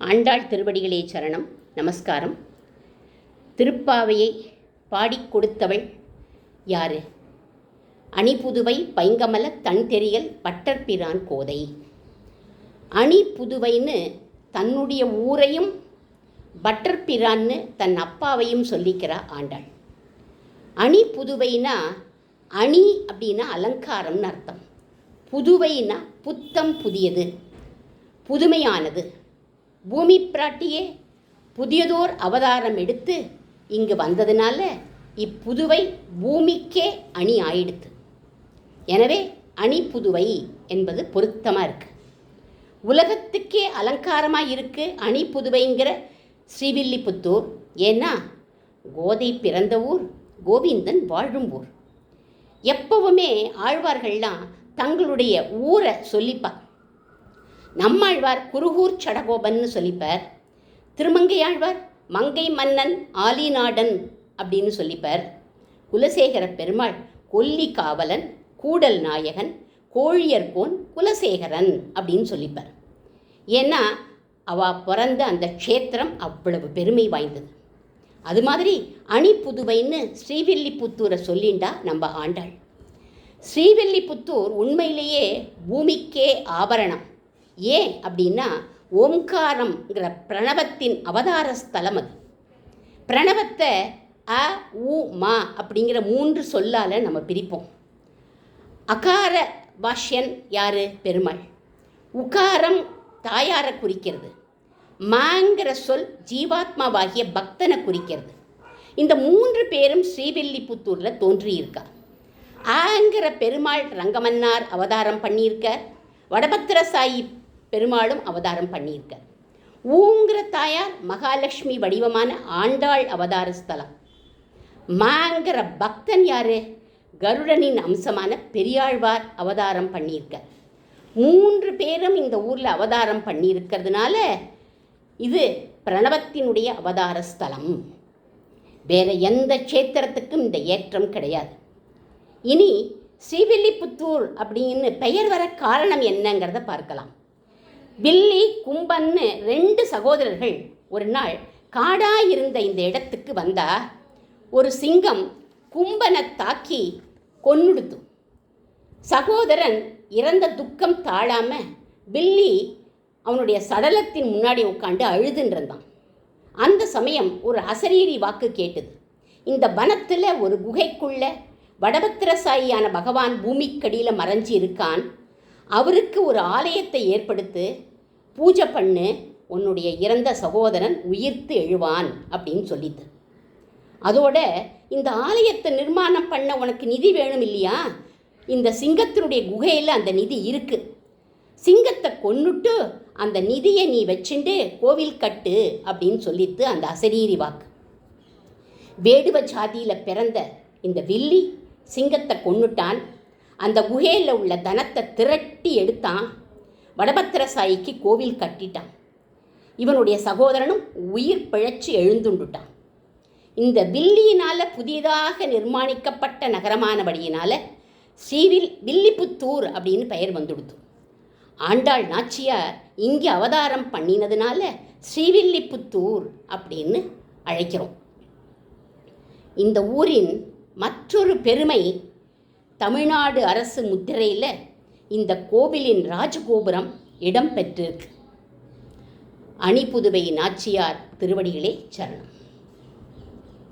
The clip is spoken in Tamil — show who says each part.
Speaker 1: ஆண்டாள் திருவடிகளே சரணம். நமஸ்காரம். திருப்பாவையை பாடிக் கொடுத்தவள் யாரு? அணிபுதுவை பைங்கமல தன்தெரியல் பட்டர்பிரான் கோதை. அணிபுதுவைன்னு தன்னுடைய ஊரையும் பட்டர்பிரான்னு தன் அப்பாவையும் சொல்லிக்கிறா ஆண்டாள். அணிபுதுவைனா, அணி அப்படின்னா அலங்காரம்னு அர்த்தம். புதுவைனா புத்தம் புதியது, புதுமையானது. பூமி பிராட்டியே புதியதோர் அவதாரம் எடுத்து இங்கு வந்ததுனால இப்புதுவை பூமிக்கே அணி ஆயிடுத்து. எனவே அணி புதுவை என்பது பொருத்தமாக இருக்குது. உலகத்துக்கே அலங்காரமாக இருக்குது அணி புதுவைங்கிற ஸ்ரீவில்லிபுத்தூர். ஏன்னா கோதை பிறந்த ஊர், கோவிந்தன் வாழும் ஊர். எப்பவுமே ஆழ்வார்கள்லாம் தங்களுடைய ஊரை சொல்லிப்பார். நம்மாழ்வார் குருகூர் சடகோபன்னு சொல்லிப்பார். திருமங்கையாழ்வார் மங்கை மன்னன் ஆலிநாடன் அப்படின்னு சொல்லிப்பார். குலசேகர பெருமாள் கொல்லி காவலன், கூடல் நாயகன், கோழியர்கோன் குலசேகரன் அப்படின்னு சொல்லிப்பார். ஏன்னா அவள் பிறந்த அந்த க்ஷேத்திரம் அவ்வளவு பெருமை வாய்ந்தது. அது மாதிரி அணிபுதுவைன்னு ஸ்ரீவில்லிபுத்தூரை சொல்லிண்டா நம்ம ஆண்டாள். ஸ்ரீவில்லிபுத்தூர் உண்மையிலேயே பூமிக்கே ஆபரணம். ஏன் அப்படின்னா ஓம்காரம்ங்கிற பிரணவத்தின் அவதார ஸ்தலம் அது. பிரணவத்தை அ உ மா அப்படிங்கிற 3 சொல்லால் நம்ம பிரிப்போம். அகார பாஷ்யன் யார்? பெருமாள். உகாரம் தாயாரை குறிக்கிறது. மாங்கிற சொல் ஜீவாத்மாவாகிய பக்தனை குறிக்கிறது. இந்த 3 பேரும் ஸ்ரீவில்லிபுத்தூரில் தோன்றியிருக்கா. ஆங்கிற பெருமாள் ரங்கமன்னார் அவதாரம் பண்ணியிருக்கார். வடபத்திரசாயி பெருமாளும் அவதாரம் பண்ணியிருக்கார். ஊங்கிற தாயார் மகாலட்சுமி வடிவமான ஆண்டாள் அவதார ஸ்தலம். மாங்கிற பக்தன் யாரு? கருடனின் அம்சமான பெரியாழ்வார் அவதாரம் பண்ணியிருக்கார். 3 பேரும் இந்த ஊரில் அவதாரம் பண்ணியிருக்கிறதுனால இது பிரணவத்தினுடைய அவதார ஸ்தலம். வேற எந்த க்ஷேத்திரத்துக்கும் இந்த ஏற்றம் கிடையாது. இனி ஸ்ரீவில்லிபுத்தூர் அப்படின்னு பெயர் வர காரணம் என்னங்கிறத பார்க்கலாம். வில்லி கும்பன்னு 2 சகோதரர்கள் ஒரு நாள் காடாயிருந்த இந்த இடத்துக்கு வந்தா ஒரு சிங்கம் கும்பனை தாக்கி கொன்னுடுத்து. சகோதரன் இறந்த துக்கம் தாழாம வில்லி அவனுடைய சடலத்தின் முன்னாடி உட்காந்து அழுதுன்றான். அந்த சமயம் ஒரு அசரீரி வாக்கு கேட்டது. இந்த வனத்தில் ஒரு குகைக்குள்ள வடபத்திரசாயியான பகவான் பூமிக்கடியில் மறைஞ்சி இருக்கான். அவருக்கு ஒரு ஆலயத்தை ஏற்படுத்து, பூஜை பண்ணு, உன்னுடைய இறந்த சகோதரன் உயிர்த்து எழுவான் அப்படின்னு சொல்லிது. அதோட இந்த ஆலயத்தை நிர்மாணம் பண்ண உனக்கு நிதி வேணும் இல்லையா? இந்த சிங்கத்தினுடைய குகையில் அந்த நிதி இருக்கு. சிங்கத்தை கொன்னுட்டு அந்த நிதியை நீ வச்சுட்டு கோவில் கட்டு அப்படின்னு சொல்லித்து அந்த அசரீரி வாக்கு. வேடுவ ஜாதியில் பிறந்த இந்த வில்லி சிங்கத்தை கொன்னுட்டான். அந்த குகையில் உள்ள தனத்தை திரட்டி எடுத்தான். வடபத்திரசாயிக்கு கோவில் கட்டிட்டான். இவனுடைய சகோதரனும் உயிர் பிழைச்சி எழுந்துண்டுட்டான். இந்த வில்லியினால் புதிதாக நிர்மாணிக்கப்பட்ட நகரமானபடியினால வில்லிபுத்தூர் அப்படின்னு பெயர் வந்துடுத்து. ஆண்டாள் நாச்சியார் இங்கே அவதாரம் பண்ணினதுனால ஸ்ரீவில்லிபுத்தூர் அப்படின்னு அழைக்கிறோம். இந்த ஊரின் மற்றொரு பெருமை, தமிழ்நாடு அரசு முத்திரையில் இந்த கோவிலின் ராஜகோபுரம் இடம்பெற்றிருக்கு. அணிபுதுவை நாச்சியார் திருவடிகளே சரணம்.